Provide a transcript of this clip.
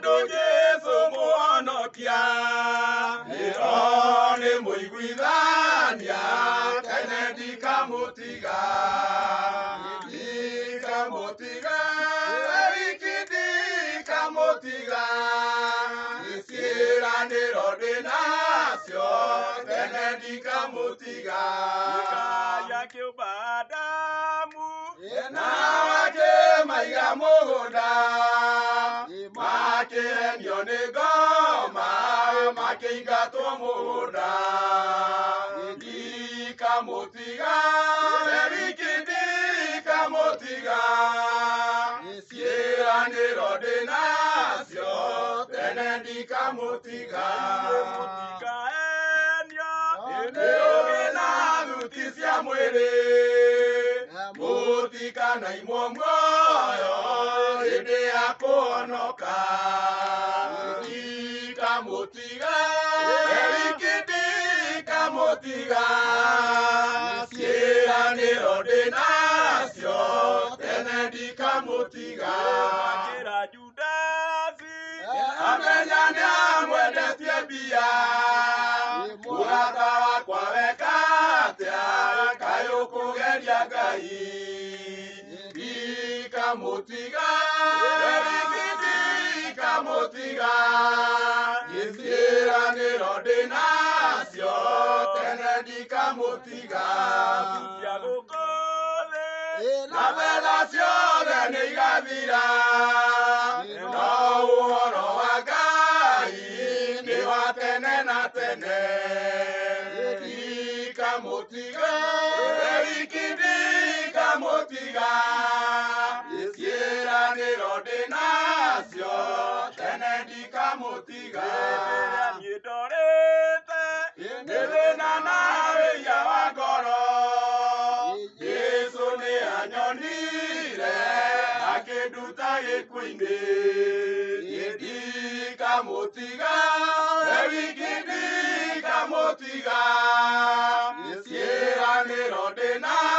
Tondu Jesu muhonokia Nirone muiguithania Tene ndikamutiga Ndikamutiga Wiki ndikamutiga Ciĩranĩro ndĩnacio Tene ndikamutiga Gĩkaya kĩũmba Adamu Na wakĩmaiga mũgũnda Makĩhenio nĩ ngoma Makĩingatwo mũgũnda Ndikamutiga Wiki ndikamutiga Ciĩranĩro ndĩnacio Tene ndikamutiga Nĩ ũgĩ na thuti cia mwĩrĩ Mũtikanaimwo muoyo hĩndĩ ya kũhonoka Ndikamutiga Wiki ndikamutiga Ciĩranĩro ndĩnacio Tene ndikamutiga Akĩra Judasi Amenya nĩamwendetie mbia Mũrata wakwa weka atĩa Kaĩ ũkũgeria Ngai Ndikamutiga Wiki ndikamutiga Ciĩranĩro ndĩnacio Tene ndikamutiga Cia gũkũ thĩ Na betha ciothe nĩigathira No ũhoro wa Ngai nĩ wa tene na tene Ndikamutiga Wiki ndikamutiga Ciĩranĩro ndĩnacio Tene ndikamutiga Niĩ ndorĩte nĩ thĩna na wĩira wa ngoro Jesũ nĩ anyonire akĩnduta gĩkuũ-inĩ Ndikamutiga Wiki ndikamutiga Ciĩranĩro ndĩnacio